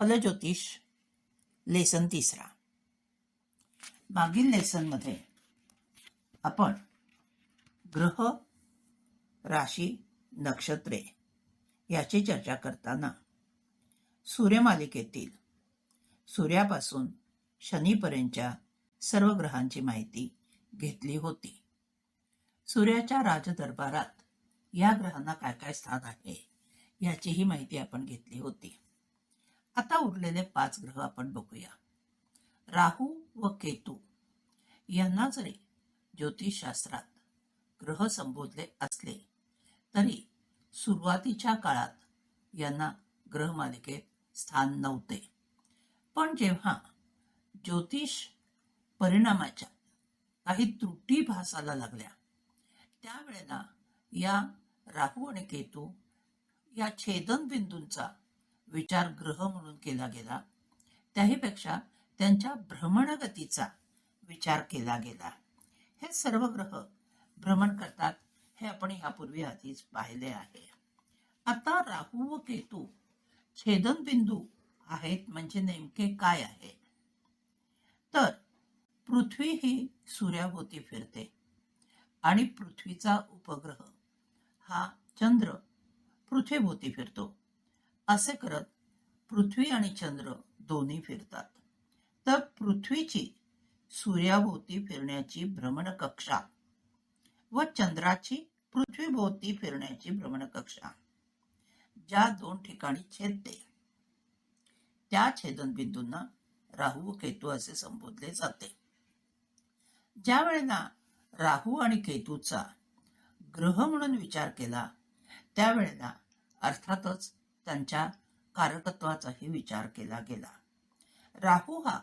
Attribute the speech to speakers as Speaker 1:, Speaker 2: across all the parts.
Speaker 1: फलज्योतिष lesson 3. मागील लेसनमध्ये आपण ग्रह, राशी, नक्षत्रे याची चर्चा करताना सूर्यमालिकेतील सूर्यापासून शनीपर्यंतच्या सर्व ग्रहांची माहिती घेतली होती. सूर्याच्या राजदरबारात या ग्रहांना काय काय स्थान आहे याचीही माहिती आपण घेतली होती. आता उरलेले 5 ग्रह आपण बघूया. राहू व केतू यांना जरी ज्योतिषशास्त्रात ग्रह संबोधले असले तरी सुरुवातीच्या काळात यांना ग्रहमालिकेत स्थान नव्हते. पण जेव्हा ज्योतिष परिणामाच्या काही त्रुटी भासायला लागल्या त्यावेळेला या राहू आणि केतू या छेदनबिंदूंचा विचार ग्रह म्हणून केला गेला. त्याहीपेक्षा त्यांच्या भ्रमणगतीचा विचार केला गेला. हे सर्व ग्रह भ्रमण करतात हे आपण यापूर्वी आधीच पाहिले आहे. आता राहू व केतू छेदनबिंदू आहेत म्हणजे नेमके काय आहे? तर पृथ्वी ही सूर्याभोवती फिरते आणि पृथ्वीचा उपग्रह हा चंद्र पृथ्वीभोवती फिरतो. असे करत पृथ्वी आणि चंद्र दोन्ही फिरतात. तर पृथ्वीची सूर्याभोवती फिरण्याची भ्रमणकक्षा व चंद्राची पृथ्वीभोवती फिरण्याची भ्रमणकक्षा ज्या 2 ठिकाणी छेदते त्या छेदनबिंदूंना राहू व केतू असे संबोधले जाते. ज्या वेळेला राहू आणि केतूचा ग्रह म्हणून विचार केला त्यावेळेला अर्थातच त्यांच्या कारकत्वाचाही विचार केला गेला. राहू हा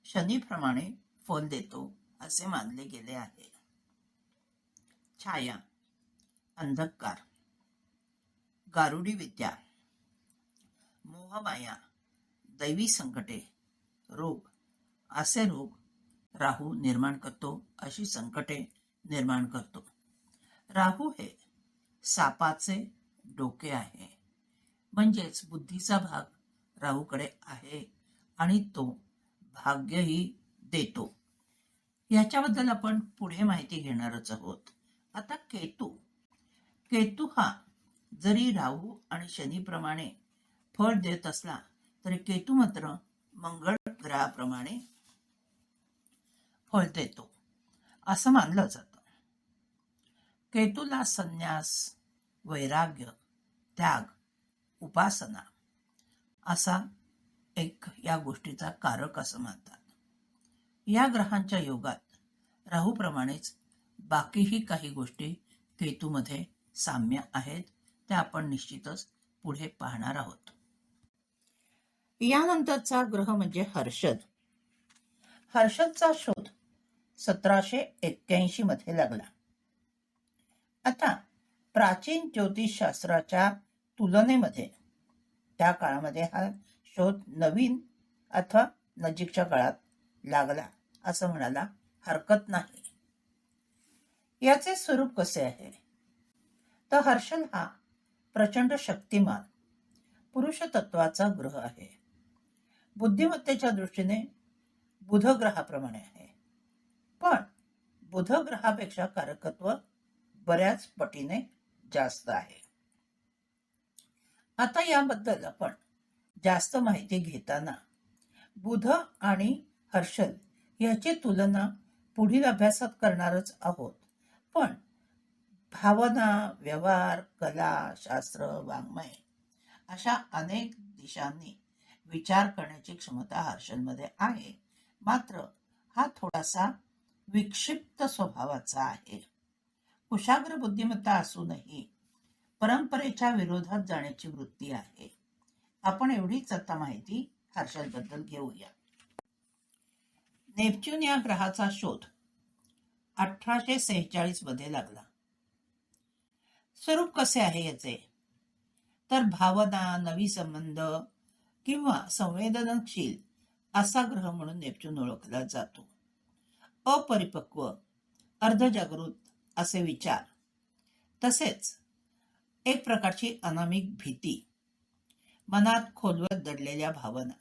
Speaker 1: शनीप्रमाणे फल देतो असे मानले गेले आहे. छाया, अंधकार, गारुडी विद्या, मोहमाया, दैवी संकटे, रोग असे रोग राहू निर्माण करतो, अशी संकटे निर्माण करतो. राहू हे सापाचे डोके आहे, म्हणजेच बुद्धीचा भाग राहूकडे आहे आणि तो भाग्यही देतो. याच्याबद्दल आपण पुढे माहिती घेणारच आहोत. आता केतू हा जरी राहू आणि शनीप्रमाणे फळ देत असला तरी केतू मात्र मंगळ ग्रहाप्रमाणे फळ देतो असं मानलं जातं. केतूला संन्यास, वैराग्य, त्याग, उपासना असा एक या गोष्टीचा कारक असं मानतात. या ग्रहांच्या योगात राहूप्रमाणेच बाकीही काही गोष्टी केतूमध्ये साम्य आहेत. त्या आपण निश्चितच पुढे पाहणार आहोत. यानंतरचा ग्रह म्हणजे हर्षद. हर्षदचा शोध 1781 मध्ये लागला. आता प्राचीन ज्योतिषशास्त्राच्या तुलनेमध्ये त्या काळामध्ये हा शोध नवीन अथवा नजीकच्या काळात लागला असं म्हणायला हरकत नाही. याचे स्वरूप कसे आहे? तर हर्षद हा प्रचंड शक्तिमान पुरुष तत्वाचा ग्रह आहे. बुद्धिमत्तेच्या दृष्टीने बुध ग्रहाप्रमाणे आहे, पण बुध ग्रहापेक्षा कारकत्व बऱ्याच पटीने जास्त आहे. आता याबद्दल आपण जास्त माहिती घेताना बुध आणि हर्षद याची तुलना पुढील अभ्यासात करणारच आहोत. पण भावना, व्यवहार, कला, शास्त्र, वाङ्मय अशा अनेक दिशांनी विचार करण्याची क्षमता हर्षदमध्ये आहे. मात्र हा थोडासा विक्षिप्त स्वभावाचा आहे. कुशाग्र बुद्धिमत्ता असूनही परंपरेच्या विरोधात जाण्याची वृत्ती आहे. आपण एवढीच आता माहिती हर्षदबद्दल घेऊया. नेपच्यून या ग्रहाचा शोध 1846 मध्ये लागला. स्वरूप कसे आहे याचे? तर भावना, नवी संबंध किंवा संवेदनशील असा ग्रह म्हणून नेपच्यून ओळखला जातो. अपरिपक्व, अर्धजागृत असे विचार, तसेच एक प्रकारची अनामिक भीती, मनात खोलवर दडलेल्या भावना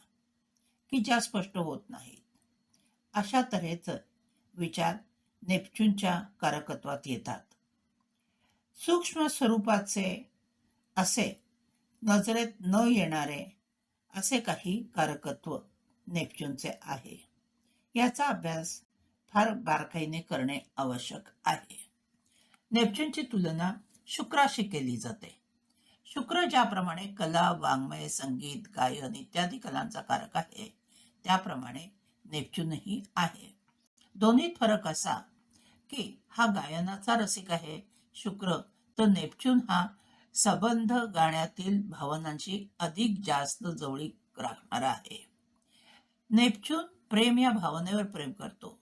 Speaker 1: की ज्या स्पष्ट होत नाहीत, अशा तऱ्हेचे विचार नेपच्यूनच्या कारकत्वात येतात. सूक्ष्म स्वरूपाचे असे नजरेत न येणारे असे काही कारकत्व नेपच्यूनचे आहे. याचा अभ्यास फार बारकाईने करणे आवश्यक आहे. नेपच्यूनची तुलना शुक्राशी केली जाते. शुक्र ज्याप्रमाणे कला, वाङ्मय, संगीत, गायन इत्यादी कलांचा कारक आहे, त्याप्रमाणे नेपच्यूनही आहे. दोन्हीत फरक असा की हा गायनाचा रसिक आहे शुक्र, तर नेपच्यून हा संबंध गाण्यातील भावनांशी अधिक जास्त जवळीक राखणारा आहे. नेपच्यून प्रेम या भावनेवर प्रेम करतो.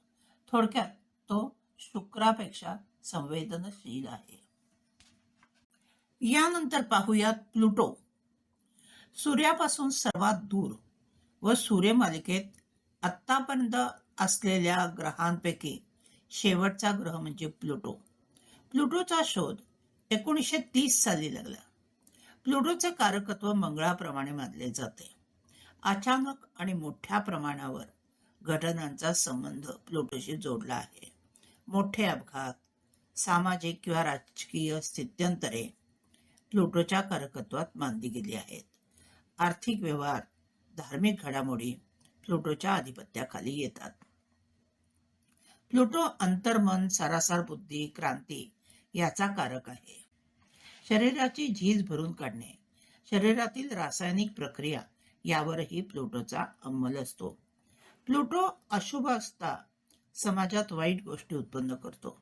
Speaker 1: थोडक्यात तो शुक्रापेक्षा संवेदनशील आहे. यानंतर पाहूयात प्लुटो. सूर्यापासून सर्वात दूर व सूर्यमालिकेत आत्तापर्यंत असलेल्या ग्रहांपैकी शेवटचा ग्रह म्हणजे प्लुटो. प्लुटोचा शोध 1930 साली लागला. प्लुटोचे कारकत्व मंगळाप्रमाणे मानले जाते. अचानक आणि मोठ्या प्रमाणावर घटनांचा संबंध प्लुटोशी जोडला आहे. मोठे अपघात, सामाजिक किंवा राजकीय स्थित्यंतरे प्लुटोच्या कारकत्वात मानली गेली आहेत. आर्थिक व्यवहार, धार्मिक घडामोडी प्लुटोच्या आधिपत्याखाली येतात. प्लुटो अंतर्मन, सारासार बुद्धी, क्रांती याचा कारक आहे. शरीराची झीज भरून काढणे, शरीरातील रासायनिक प्रक्रिया यावरही प्लुटोचा अंमल असतो. प्लुटो अशुभ असता समाजात वाईट गोष्टी उत्पन्न करतो.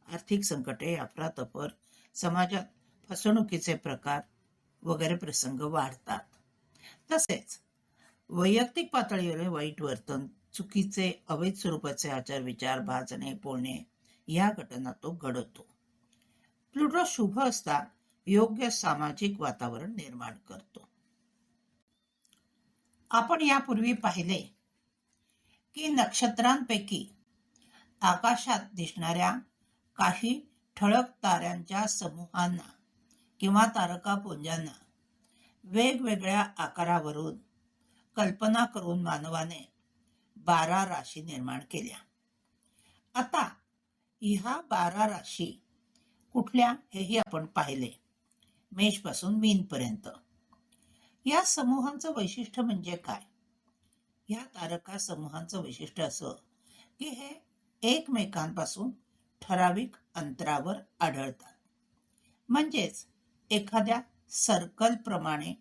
Speaker 1: आर्थिक संकटे, अफरातफर, समाजात फसवणुकीचे प्रकार वगैरे प्रसंग वाढतात. तसेच वैयक्तिक पातळीवर वाईट वर्तन, चुकीचे अवैध स्वरूपाचे आचार विचार, भाजणे, बोलणे या घटना तो घडवतो. प्लुटो शुभ असता योग्य सामाजिक वातावरण निर्माण करतो. आपण यापूर्वी पाहिले की नक्षत्रांपैकी आकाशात दिसणाऱ्या काही ठळक ताऱ्यांच्या समूहांना किंवा तारकापुंजांना वेगवेगळ्या आकारावरून कल्पना करून मानवाने 12 राशी निर्माण केल्या. आता ह्या 12 राशी कुठल्या हेही आपण पाहिले, मेषपासून मीनपर्यंत. या समूहांचं वैशिष्ट्य म्हणजे काय? या तारका समूहांचं वैशिष्ट्य असं की हे एकमेकांपासून ठराविक अंतरावर आढळतात. म्हणजेच एखाद्या सर्कल प्रमाणे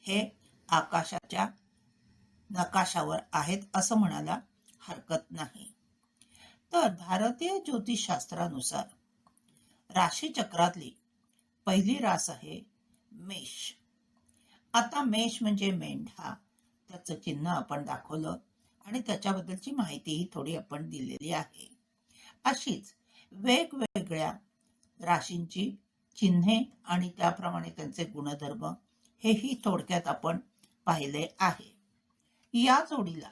Speaker 1: हे आकाशाच्या नकाशावर आहेत असं म्हणायला हरकत नाही. तर भारतीय ज्योतिषशास्त्रानुसार राशीचक्रातली पहिली रास आहे मेष. आता मेष म्हणजे मेंढा, त्याचं चिन्ह आपण दाखवलं आणि त्याच्याबद्दलची माहितीही थोडी आपण दिलेली आहे. अशीच वेगवेगळ्या राशींची चिन्हे आणि त्याप्रमाणे त्यांचे गुणधर्म हेही थोडक्यात आपण पाहिले आहे. या जोडीला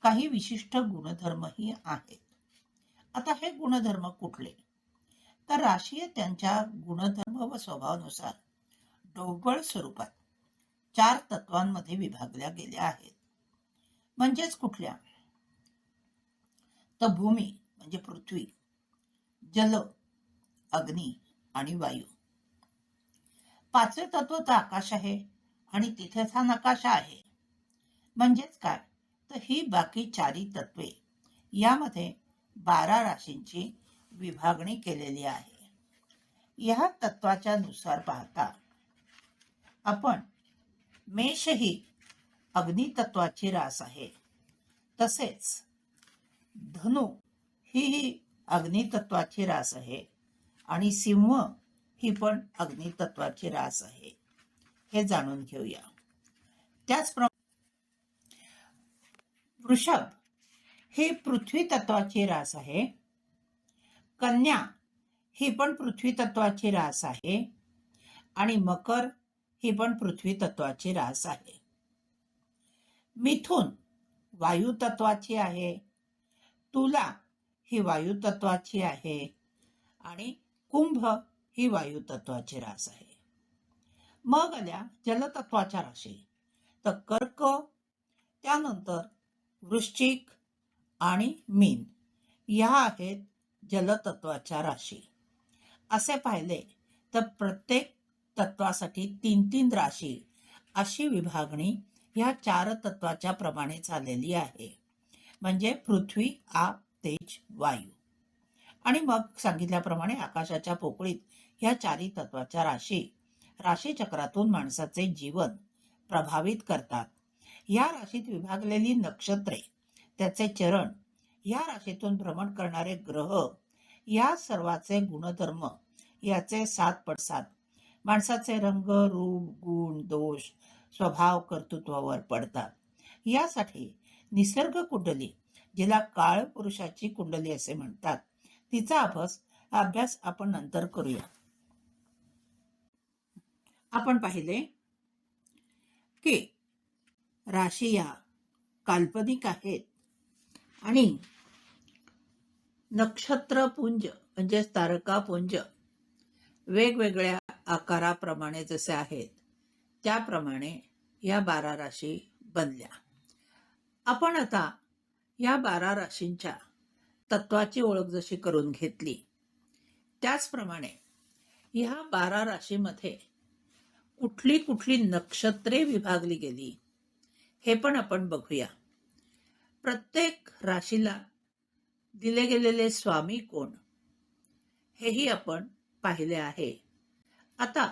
Speaker 1: काही विशिष्ट गुणधर्मही आहेत. आता हे गुणधर्म कुठले? तर राशी त्यांच्या गुणधर्म व स्वभावानुसार ढोबळ स्वरूपात 4 तत्वांमध्ये विभागल्या गेल्या आहेत. म्हणजेच कुठल्या? तर भूमी म्हणजे पृथ्वी, जल, अग्नी आणि वायू. 5वे तत्व तर आकाश आहे आणि तिथेच हा नकाशा आहे. म्हणजेच काय? तर ही बाकी 4 तत्वे यामध्ये 12 राशींची विभागणी केलेली आहे. या तत्वाच्या नुसार पाहता आपण मेष ही अग्नी तत्वाची रास आहे. तसेच धनु ही अग्नी तत्वाची रास आहे आणि सिंह ही पण अग्नी तत्वाची रास आहे. हे जाणून घेऊया. त्याचप्रमाणे वृषभ ही पृथ्वी तत्वाची रास आहे. कन्या ही पण पृथ्वी तत्वाची रास आहे आणि मकर ही पण पृथ्वी तत्वाची रास आहे. मिथुन वायू तत्वाची आहे. तुला ही वायू तत्वाची आहे आणि कुंभ ही वायू तत्वाची रास आहे. मग आल्या जलतत्वाच्या राशी. तर कर्क, त्यानंतर वृश्चिक आणि मीन या आहेत जलतत्वाच्या राशी. असे पाहिले तर प्रत्येक तत्वासाठी 3-3 राशी अशी विभागणी ह्या 4 तत्वाच्या प्रमाणे झालेली आहे. म्हणजे पृथ्वी, आप, तेज, वायू. आणि मग सांगितल्याप्रमाणे आकाशाच्या पोकळीत ह्या 4 तत्वाच्या राशीचक्रातून माणसाचे जीवन प्रभावित करतात. या राशीत विभागलेली नक्षत्रे, त्याचे चरण, या राशीतून भ्रमण करणारे ग्रह, या सर्वाचे गुणधर्म याचे 7 पडसाद माणसाचे रंग, रूप, गुण, दोष, स्वभाव, कर्तृत्वावर पडतात. यासाठी निसर्ग कुंडली, जिला काळ पुरुषाची कुंडली असे म्हणतात, तिचा अभ्यास आपण नंतर करूया. आपण पाहिले की राशी या काल्पनिक आहेत आणि नक्षत्रपुंज म्हणजे तारकापुंज वेगवेगळ्या आकाराप्रमाणे जसे आहेत त्याप्रमाणे या 12 राशी बनल्या. आपण आता या 12 राशींच्या तत्वाची ओळख जशी करून घेतली, त्याचप्रमाणे ह्या 12 राशीमध्ये कुठली कुठली नक्षत्रे विभागली गेली हे पण आपण बघूया. प्रत्येक राशीला दिले गेलेले स्वामी कोण हेही आपण पाहिले आहे. आता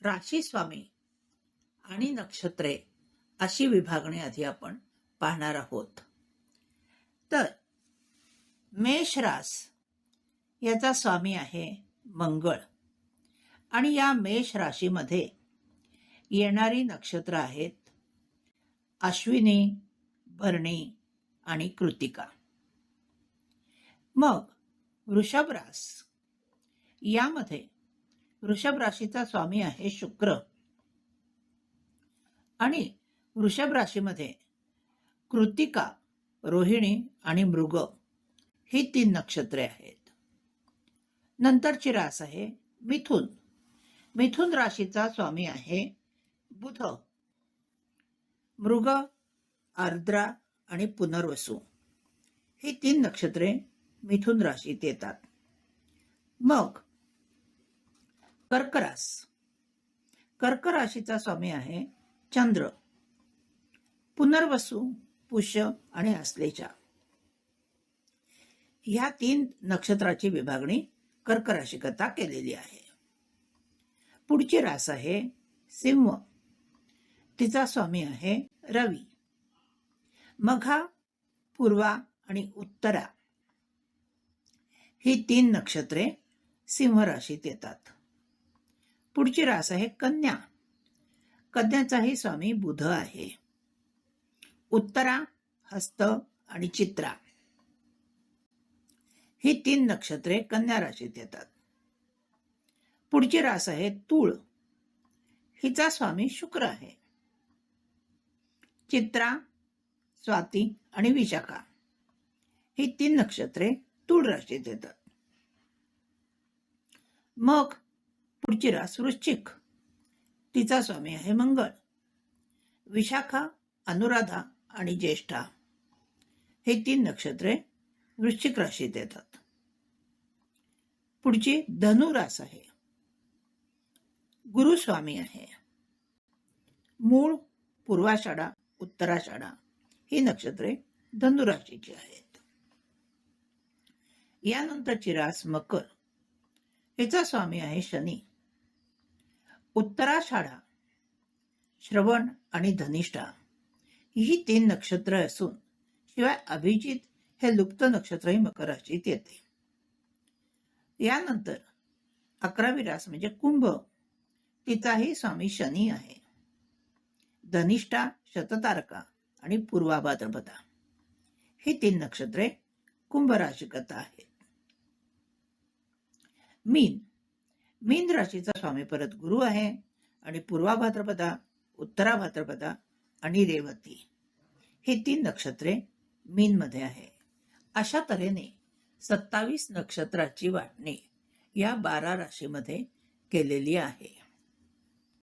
Speaker 1: राशी, स्वामी आणि नक्षत्रे अशी विभागणी आधी आपण पाहणार आहोत. तर मेष रास याचा स्वामी आहे मंगळ आणि या मेष राशीमध्ये येणारी नक्षत्र आहेत अश्विनी, भरणी आणि कृतिका. मग वृषभ रास, यामध्ये वृषभ राशीचा स्वामी आहे शुक्र आणि वृषभ राशीमध्ये कृतिका, रोहिणी आणि मृग ही 3 नक्षत्रे आहेत. नंतरची रास आहे मिथुन. मिथुन राशीचा स्वामी आहे बुध. मृग, आर्द्रा आणि पुनर्वसू ही 3 नक्षत्रे मिथुन राशीत येतात. मग कर्क रास. कर्क राशीचा स्वामी आहे चंद्र. पुनर्वसू, पुष्य आणि आश्लेषा ह्या 3 नक्षत्राची विभागणी कर्क राशीकरता केलेली आहे. पुढची रास आहे सिंह. तिचा स्वामी आहे रवी. मघा, पूर्वा आणि उत्तरा ही 3 नक्षत्रे सिंह राशीत येतात. पुढची रास आहे कन्या. कन्याचाही स्वामी बुध आहे. उत्तरा, हस्त आणि चित्रा ही 3 नक्षत्रे कन्या राशीत येतात. पुढची रास आहे तूळ. हिचा स्वामी शुक्र आहे. चित्रा, स्वाती आणि विशाखा ही 3 नक्षत्रे तूळ राशीत येतात. मग पुढची रास वृश्चिक. तिचा स्वामी आहे मंगळ. विशाखा, अनुराधा आणि ज्येष्ठा हे 3 नक्षत्रे वृश्चिक राशीत येतात. पुढची धनु रास आहे. गुरुस्वामी आहे. मूळ, पूर्वाषाढा, उत्तराषाढा ही नक्षत्रे धनु राशीची आहेत. यानंतरची रास मकर. हिचा स्वामी आहे शनी. उत्तराषाढा, श्रवण आणि धनिष्ठा ही 3 नक्षत्र असून शिवाय अभिजित हे लुप्त नक्षत्रही मकर राशीत येते. यानंतर 11वी रास म्हणजे कुंभ. तिचाही स्वामी शनी आहे. धनिष्ठा, शततारका आणि पूर्वा भाद्रपदा ही 3 नक्षत्रे कुंभ राशीकरता आहेत. मीन. मीन राशीचा स्वामी परत गुरु आहे आणि पूर्वा भाद्रपदा, उत्तरा भाद्रपदा आणि रेवती ही 3 नक्षत्रे मीन मध्ये आहे. अशा तऱ्हेने 27 नक्षत्राची वाटणी या 12 राशीमध्ये केलेली आहे.